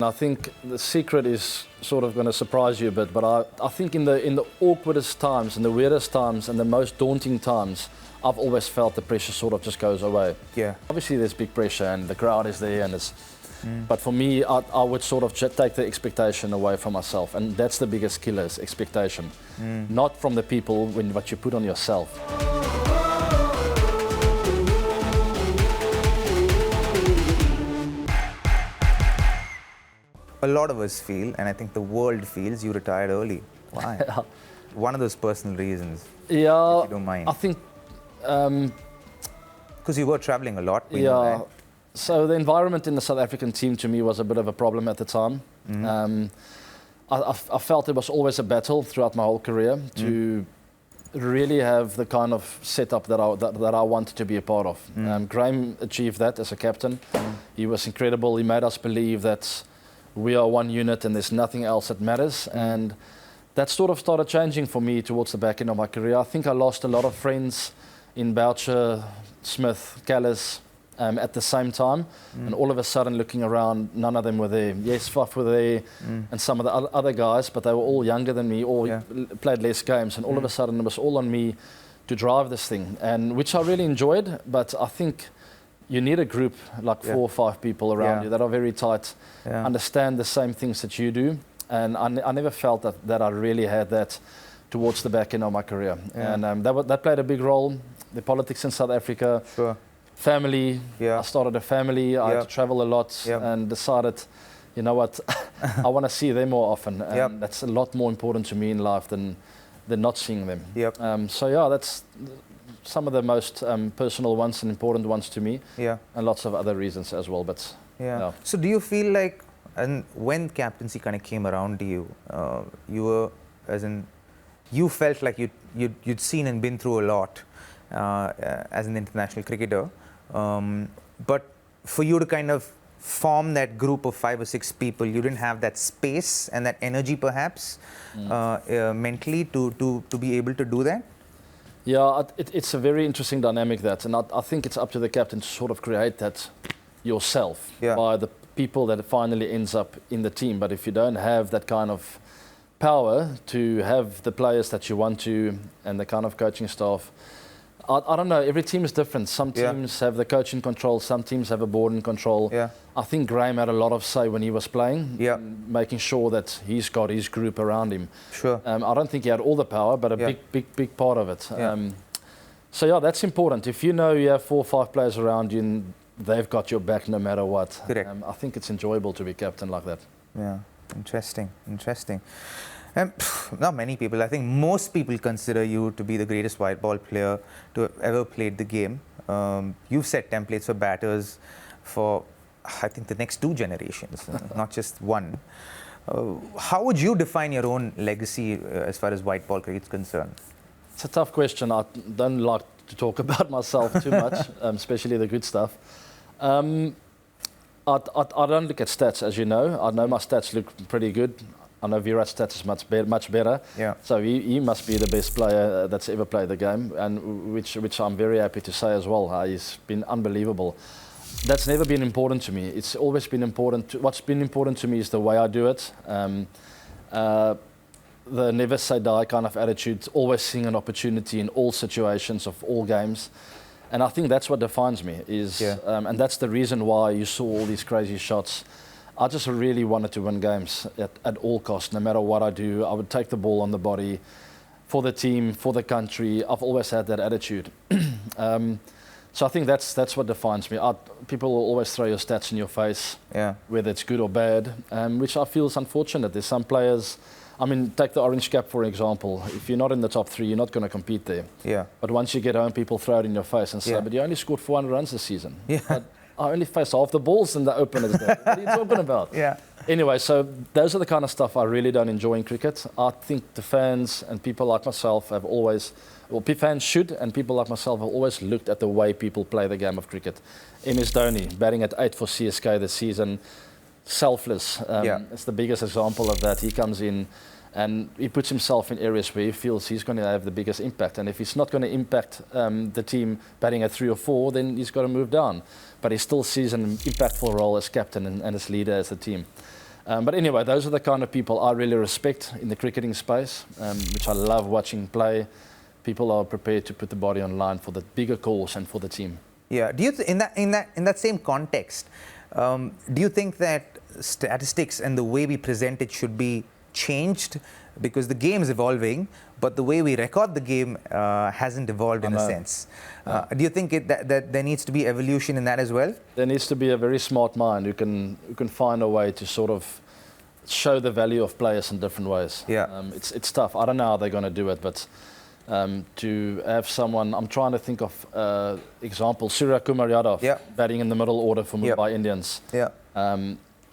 I think the secret is sort of going to surprise you a bit, but I think in the awkwardest times, in the weirdest times, and the most daunting times, I've always felt the pressure sort of just goes away. Yeah. Obviously, there's big pressure, and the crowd is there, and it's. But for me, I would sort of take the expectation away from myself, and that's the biggest killer: is expectation, not from the people, what you put on yourself. A lot of us feel, and I think the world feels, you retired early. Why? One of those personal reasons. Yeah, if you don't mind. I think. Because you were traveling a lot. Yeah. So the environment in the South African team to me was a bit of a problem at the time. I felt it was always a battle throughout my whole career to really have the kind of setup that I wanted to be a part of. Graham achieved that as a captain. He was incredible. He made us believe that we are one unit and there's nothing else that matters. And that sort of started changing for me towards the back end of my career. I think I lost a lot of friends in Boucher, Smith, Callis at the same time. And all of a sudden looking around, none of them were there. Yes, Faf were there and some of the other guys, but they were all younger than me, all played less games. And all of a sudden it was all on me to drive this thing, and which I really enjoyed. But I think you need a group like 4 or 5 people around you that are very tight, understand the same things that you do. And I never felt that I really had that towards the back end of my career. And that played a big role. The politics in South Africa, family. I started a family. I had to travel a lot and decided, you know what, I want to see them more often. And that's a lot more important to me in life than not seeing them. So yeah, that's some of the most personal ones and important ones to me, and lots of other reasons as well. But so do you feel like, and when captaincy kind of came around to you, you were, as in, you felt like you'd seen and been through a lot as an international cricketer, but for you to kind of form that group of 5 or 6 people, you didn't have that space and that energy perhaps mentally to be able to do that? Yeah, it's a very interesting dynamic, that, and I think it's up to the captain to sort of create that yourself by the people that finally ends up in the team. But if you don't have that kind of power to have the players that you want to and the kind of coaching staff, I don't know, every team is different. Some teams have the coaching control, some teams have a board in control. I think Graham had a lot of say when he was playing, making sure that he's got his group around him. I don't think he had all the power, but a big part of it. So yeah, that's important. If you know you have 4 or 5 players around you and they've got your back no matter what, I think it's enjoyable to be captain like that. Yeah, interesting. Not many people, I think most people consider you to be the greatest white ball player to have ever played the game. You've set templates for batters for, I think, the next 2 generations, not just one. How would you define your own legacy as far as white ball cricket is concerned? It's a tough question. I don't like to talk about myself too much, especially the good stuff. I don't look at stats, as you know. I know my stats look pretty good. I know Virat's stats is much better. So he must be the best player that's ever played the game, and which I'm very happy to say as well. He's been unbelievable. That's never been important to me. It's always been important. What's been important to me is the way I do it. The never say die kind of attitude, always seeing an opportunity in all situations of all games. And I think that's what defines me, and that's the reason why you saw all these crazy shots. I just really wanted to win games at all costs. No matter what I do, I would take the ball on the body for the team, for the country. I've always had that attitude. So I think that's what defines me. People will always throw your stats in your face, whether it's good or bad, which I feel is unfortunate. There's some players, I mean, take the orange cap, for example. If you're not in the top 3, you're not going to compete there. But once you get home, people throw it in your face and say, but you only scored 400 runs this season. I only faced half the balls in the openers there. What are you talking about? Anyway, so those are the kind of stuff I really don't enjoy in cricket. I think the fans and people like myself have always, well, fans should, and people like myself have always looked at the way people play the game of cricket. MS Dhoni, batting at 8 for CSK this season, selfless. It's the biggest example of that. He comes in and he puts himself in areas where he feels he's going to have the biggest impact. And if he's not going to impact the team batting at 3 or 4, then he's got to move down. But he still sees an impactful role as captain and as leader as the team. But anyway, those are the kind of people I really respect in the cricketing space, which I love watching play. People are prepared to put the body on line for the bigger cause and for the team. Yeah. Do you in that same context, do you think that statistics and the way we present it should be changed, because the game is evolving, but the way we record the game hasn't evolved in a sense? Do you think that there needs to be evolution in that as well? There needs to be a very smart mind who can find a way to sort of show the value of players in different ways. Yeah. It's tough. I don't know how they're going to do it, but to have someone, I'm trying to think of example, Surya Kumar Yadav, batting in the middle order for Mumbai Indians. Yeah.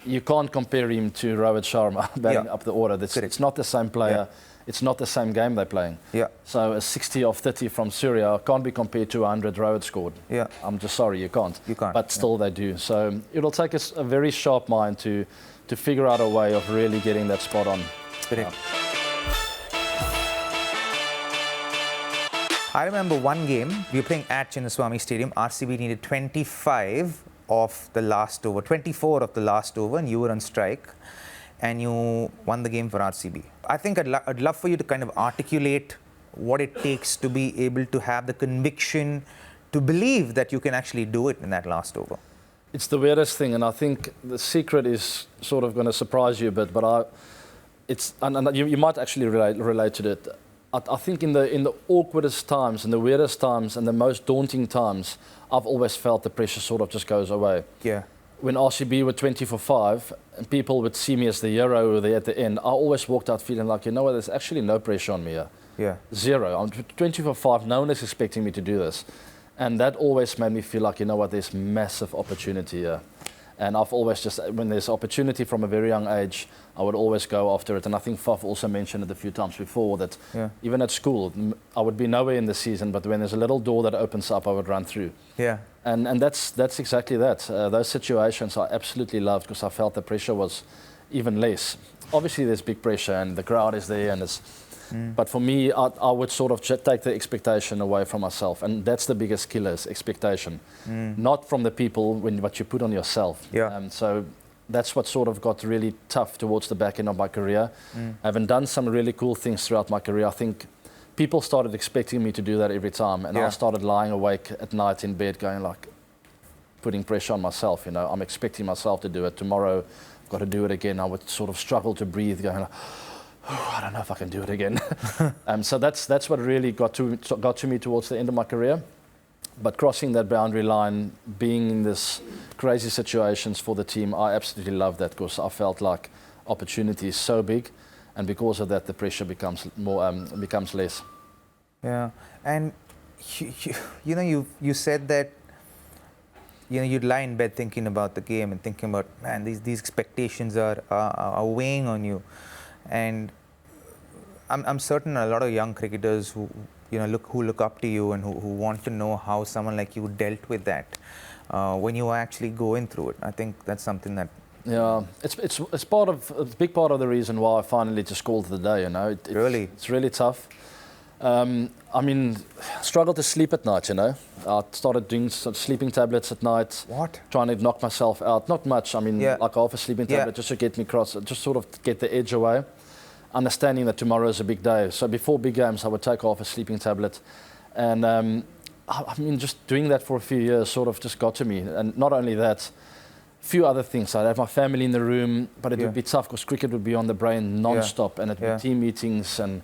You can't compare him to Rohit Sharma batting up the order. It's not the same player. It's not the same game they're playing. Yeah. So a 60 off 30 from Surya can't be compared to 100 Rohit scored. Yeah. I'm just sorry, you can't. You can't. But still they do. So it'll take us a very sharp mind to figure out a way of really getting that spot on. Correct. I remember one game, we were playing at Chinnaswamy Stadium. RCB needed 25 of the last over, 24 of the last over, and you were on strike, and you won the game for RCB. I think I'd love for you to kind of articulate what it takes to be able to have the conviction to believe that you can actually do it in that last over. It's the weirdest thing, and I think the secret is sort of going to surprise you a bit, but you might actually relate to it. I think in the awkwardest times, and the weirdest times, and the most daunting times, I've always felt the pressure sort of just goes away. Yeah. When RCB were 20 for 5, and people would see me as the hero there at the end, I always walked out feeling like, you know what, there's actually no pressure on me here. Yeah. Zero. I'm 20 for 5, no one is expecting me to do this. And that always made me feel like, you know what, there's massive opportunity here. And I've always just, when there's opportunity from a very young age, I would always go after it. And I think Faf also mentioned it a few times before that even at school, I would be nowhere in the season, but when there's a little door that opens up, I would run through. Yeah. And that's exactly that. Those situations I absolutely loved because I felt the pressure was even less. Obviously, there's big pressure and the crowd is there, and it's. But for me, I would sort of take the expectation away from myself, and that's the biggest killer, is expectation. Not from the people, what you put on yourself. Yeah. So that's what sort of got really tough towards the back end of my career. Having done some really cool things throughout my career, I think people started expecting me to do that every time, and I started lying awake at night in bed going like, putting pressure on myself, you know, I'm expecting myself to do it. Tomorrow, I've got to do it again. I would sort of struggle to breathe, going like, oh, I don't know if I can do it again. So that's what really got to me towards the end of my career. But crossing that boundary line, being in this crazy situations for the team, I absolutely love that because I felt like opportunity is so big, and because of that, the pressure becomes less. Yeah, and you know, you said that, you know, you'd lie in bed thinking about the game and thinking about, man, these expectations are weighing on you. And I'm certain a lot of young cricketers who look up to you and who want to know how someone like you dealt with that when you were actually going through it. I think that's something that. Yeah, it's a big part of the reason why I finally just called it a day. You know, it's really tough. I mean, struggled to sleep at night. You know, I started doing some sleeping tablets at night. What? Trying to knock myself out. Not much. I mean, like half a sleeping tablet just to get me across, just sort of get the edge away. Understanding that tomorrow is a big day. So before big games, I would take half a sleeping tablet, and I mean, just doing that for a few years sort of just got to me. And not only that, a few other things. I'd have my family in the room, but it would be tough because cricket would be on the brain non-stop, and it would be team meetings. And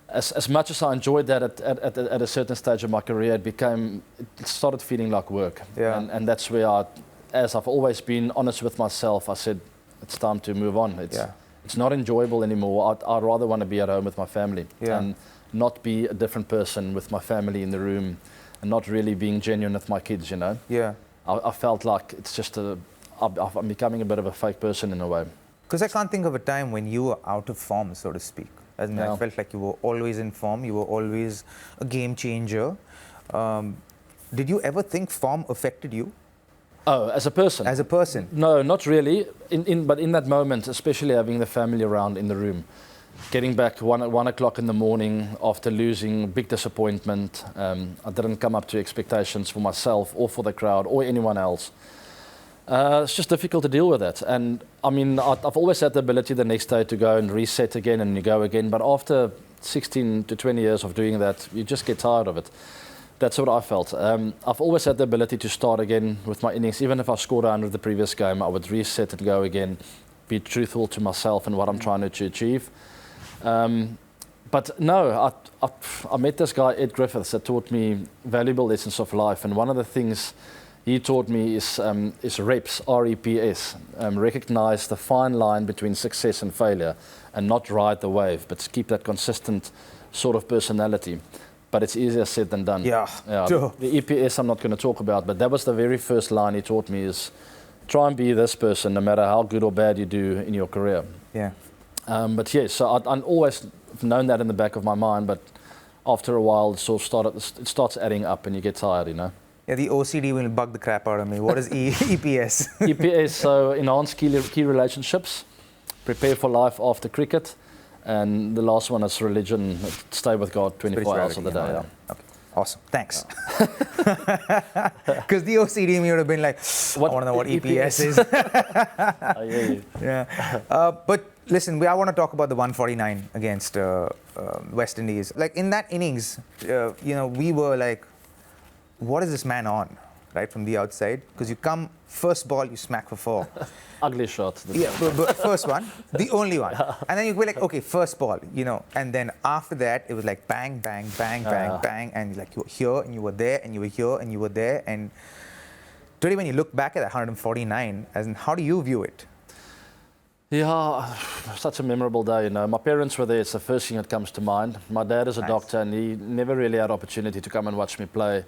as much as I enjoyed that at a certain stage of my career, it started feeling like work. Yeah. And that's where as I've always been honest with myself, I said, it's time to move on. It's not enjoyable anymore. I'd rather want to be at home with my family and not be a different person with my family in the room and not really being genuine with my kids, you know. Yeah. I felt like it's just I'm becoming a bit of a fake person in a way. Because I can't think of a time when you were out of form, so to speak. I felt like you were always in form. You were always a game changer. Did you ever think form affected you? Oh, as a person? As a person? No, not really. But in that moment, especially having the family around in the room, getting back at 1 o'clock in the morning after losing, big disappointment. I didn't come up to expectations for myself or for the crowd or anyone else. It's just difficult to deal with that. And I mean, I've always had the ability the next day to go and reset again and you go again. But after 16 to 20 years of doing that, you just get tired of it. That's what I felt. I've always had the ability to start again with my innings. Even if I scored 100 the previous game, I would reset and go again, be truthful to myself and what I'm trying to achieve. But no, I met this guy, Ed Griffiths, that taught me valuable lessons of life. And one of the things he taught me is reps, R-E-P-S. Recognize the fine line between success and failure and not ride the wave, but keep that consistent sort of personality. But it's easier said than done. Yeah. The EPS I'm not going to talk about, but that was the very first line he taught me is try and be this person no matter how good or bad you do in your career. Yeah. But yeah, so I've always known that in the back of my mind, but after a while it starts adding up and you get tired, you know. Yeah, the OCD will bug the crap out of me. What is EPS? EPS, so enhance key relationships, prepare for life after cricket, and the last one is religion, stay with God 24 hours of the day. Yeah. Okay. Awesome, thanks. Because the OCD in me would have been like, I want to know what EPS is. I hear you. Yeah. But listen, I want to talk about the 149 against West Indies. Like in that innings, we were like, what is this man on, right, from the outside? Because you come, first ball, you smack for 4. Ugly shot. Yeah, but first one, the only one. And then you go like, okay, first ball, and then after that, it was like bang, bang, bang, bang, bang, and like you were here, and you were there, and you were here, and you were there. And today, when you look back at that 149, as in, how do you view it? Yeah, such a memorable day, you know. My parents were there, it's the first thing that comes to mind. My dad is a doctor, and he never really had opportunity to come and watch me play.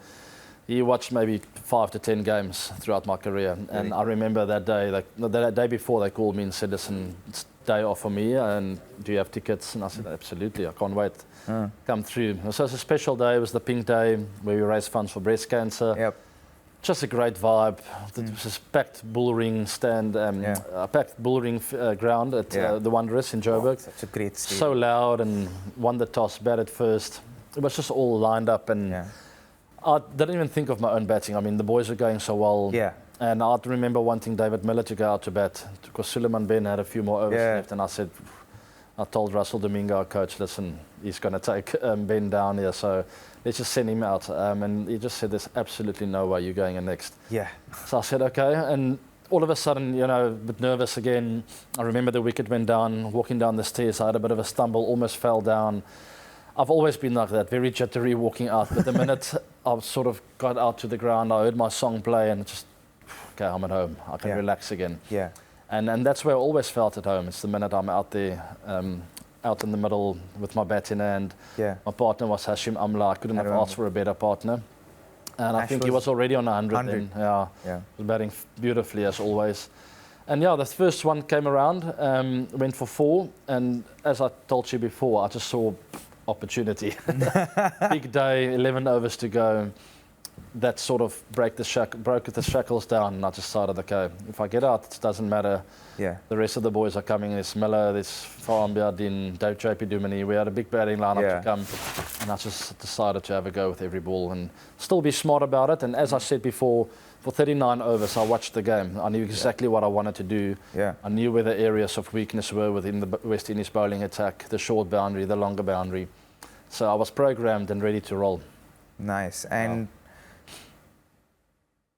He watched maybe 5 to 10 games throughout my career. And I remember that day, that day before they called me and said, listen, it's day off for me, and do you have tickets? And I said, absolutely, I can't wait. Come through. So it's a special day. It was the Pink Day where we raised funds for breast cancer. Yep. Just a great vibe. It was a packed bull ring stand, a packed bull ring ground at the Wanderers in Joburg. Such a great stadium. So loud, and won the toss, batted first. It was just all lined up, and I didn't even think of my own batting. I mean, the boys were going so well. Yeah. And I remember wanting David Miller to go out to bat because Suleiman Ben had a few more overs left. And I told Russell Domingo, our coach, listen, he's going to take Ben down here. So let's just send him out. And he just said, there's absolutely no way you're going in next. Yeah. So I said, okay. And all of a sudden, a bit nervous again. I remember the wicket went down, walking down the stairs. I had a bit of a stumble, almost fell down. I've always been like that, very jittery walking out. But the minute I sort of got out to the ground, I heard my song play and just, okay, I'm at home. I can relax again. Yeah. And that's where I always felt at home. It's the minute I'm out there, out in the middle with my bat in hand. Yeah. My partner was Hashim Amla. I couldn't have asked for a better partner. And I think he was already on 100 then. Yeah. He was batting beautifully as always. And the first one came around, went for 4. And as I told you before, I just saw opportunity. Big day, 11 overs to go. That sort of broke the shackles down, and I just decided, okay, if I get out, it doesn't matter. Yeah. The rest of the boys are coming. There's Miller, there's Farambia, Dave JP Dumini. We had a big batting lineup to come, and I just decided to have a go with every ball and still be smart about it. And as I said before, for 39 overs, I watched the game. I knew exactly what I wanted to do. Yeah. I knew where the areas of weakness were within the West Indies bowling attack, the short boundary, the longer boundary. So I was programmed and ready to roll. Nice. And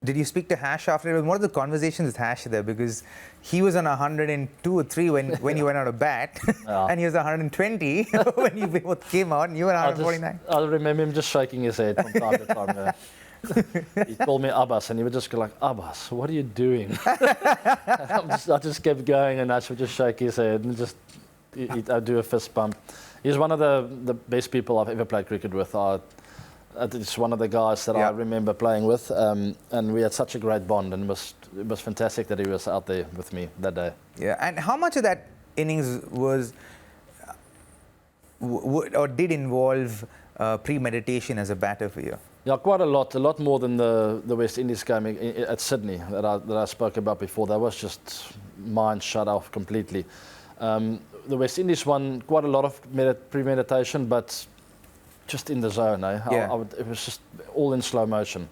did you speak to Hash after it? What are the conversations with Hash there? Because he was on 102 or 3 when you went out of bat, and he was 120 when you both came out, and you were 149. I remember him just shaking his head from time to time. He called me Abbas, and he would just go like, Abbas, what are you doing? I just kept going, and Ash would just shake his head and just I'd do a fist bump. He's one of the best people I've ever played cricket with. It's one of the guys that I remember playing with, and we had such a great bond, and it was fantastic that he was out there with me that day. Yeah. And how much of that innings was or did involve premeditation as a batter for you? Yeah, quite a lot more than the West Indies game at Sydney that I spoke about before. That was just mind shut off completely. The West Indies one, quite a lot of premeditation, but just in the zone, eh? It was just all in slow motion.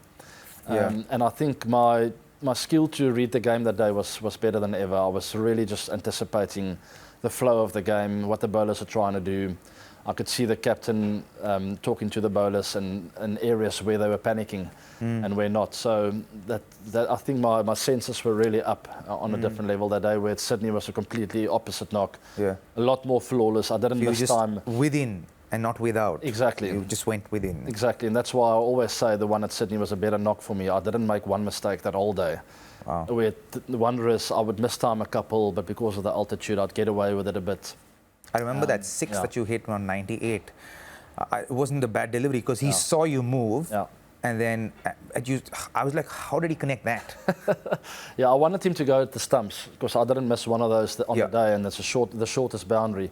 And I think my my skill to read the game that day was better than ever. I was really just anticipating the flow of the game, what the bowlers are trying to do. I could see the captain talking to the bowlers and areas where they were panicking and where not. So that I think my senses were really up on a different level that day, where Sydney was a completely opposite knock. Yeah. A lot more flawless. I didn't miss time. Within and not without. Exactly. You just went within. Exactly, and that's why I always say the one at Sydney was a better knock for me. I didn't make one mistake that whole day. Wow. Where the wonder is I would miss time a couple, but because of the altitude, I'd get away with it a bit. I remember that six that you hit on 98. It wasn't a bad delivery because he saw you move. Yeah. And then I was like, how did he connect that? Yeah, I wanted him to go at the stumps because I didn't miss one of those on the day, and it's the shortest boundary.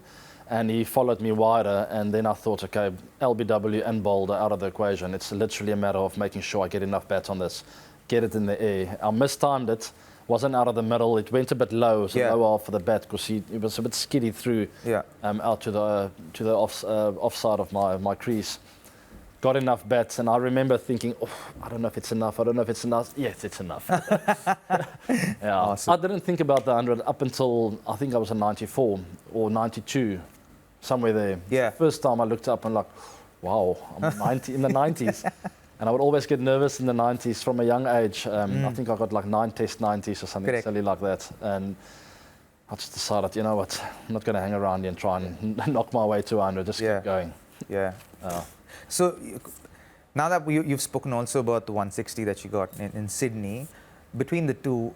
And he followed me wider, and then I thought, okay, LBW and bowled are out of the equation. It's literally a matter of making sure I get enough bats on this, get it in the air. I mistimed it, wasn't out of the middle. It went a bit low, so low off for the bat because he was a bit skiddy through out to the offside of my crease. Got enough bats, and I remember thinking, oh, I don't know if it's enough. I don't know if it's enough. Yes, it's enough. Awesome. I didn't think about the 100 up until I think I was a 94 or 92. Somewhere there. Yeah. First time I looked up and like, wow, I'm 90 in the 90s. And I would always get nervous in the 90s from a young age. I think I got like 9 test 90s or something silly like that. And I just decided, you know what, I'm not going to hang around here and try and knock my way to 100. Just keep going. Yeah. So now that you've spoken also about the 160 that you got in Sydney, between the two,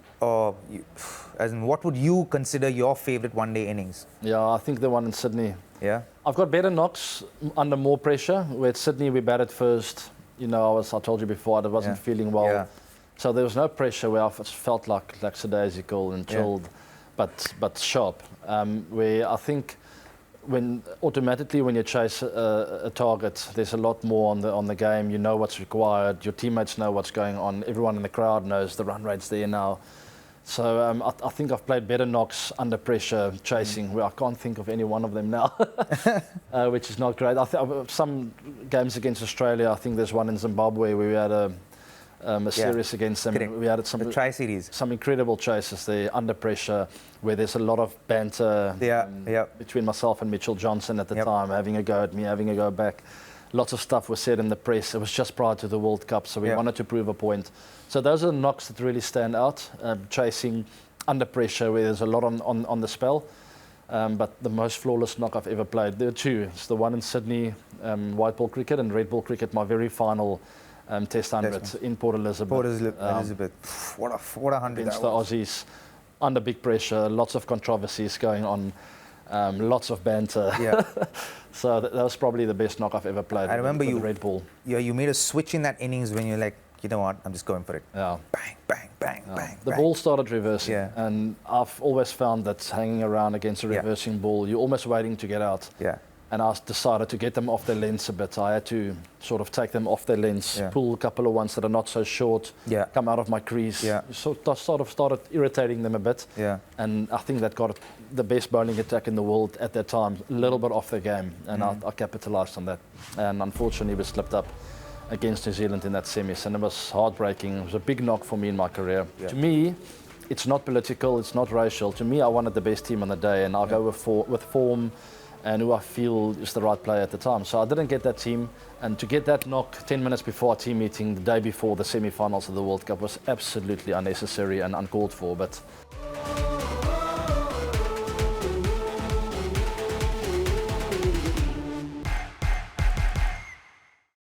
as in what would you consider your favorite one-day innings? Yeah, I think the one in Sydney. Yeah. I've got better knocks under more pressure. With Sydney, we batted first. You know, I told you before, I wasn't feeling well. Yeah. So there was no pressure where I felt like lackadaisical and chilled, but sharp. Where I think automatically when you chase a target, there's a lot more on the game. You know what's required. Your teammates know what's going on. Everyone in the crowd knows the run rate's there now. So I think I've played better knocks under pressure, chasing, where I can't think of any one of them now, which is not great. Some games against Australia, I think there's one in Zimbabwe where we had a series against them. Correct. We had some the tri-series. Some incredible chases there under pressure, where there's a lot of banter between myself and Mitchell Johnson at the time, having a go at me, having a go back. Lots of stuff was said in the press. It was just prior to the World Cup, so we wanted to prove a point. So those are the knocks that really stand out, chasing under pressure where there's a lot on the spell. But the most flawless knock I've ever played, there are two. It's the one in Sydney, white ball cricket, and red ball cricket, my very final Test 100 in Port Elizabeth. Port Elizabeth. What a 100 against the Aussies, under big pressure, lots of controversies going on. Lots of banter. Yeah. So that was probably the best knock I've ever played. I remember with the red ball. Yeah, you made a switch in that innings when you're like, you know what, I'm just going for it. Yeah. Bang, bang, bang, bang. The ball started reversing, and I've always found that hanging around against a reversing ball, you're almost waiting to get out. Yeah. And I decided to get them off their lengths a bit. I had to sort of take them off their lengths, pull a couple of ones that are not so short, come out of my crease. Yeah. So I sort of started irritating them a bit. Yeah. And I think that got the best bowling attack in the world at that time, a little bit off their game. And I capitalised on that. And unfortunately, we slipped up against New Zealand in that semis. And it was heartbreaking. It was a big knock for me in my career. Yeah. To me, it's not political, it's not racial. To me, I wanted the best team on the day, and I'll go with form and who I feel is the right player at the time. So I didn't get that team, and to get that knock 10 minutes before our team meeting the day before the semi-finals of the World Cup was absolutely unnecessary and uncalled for. But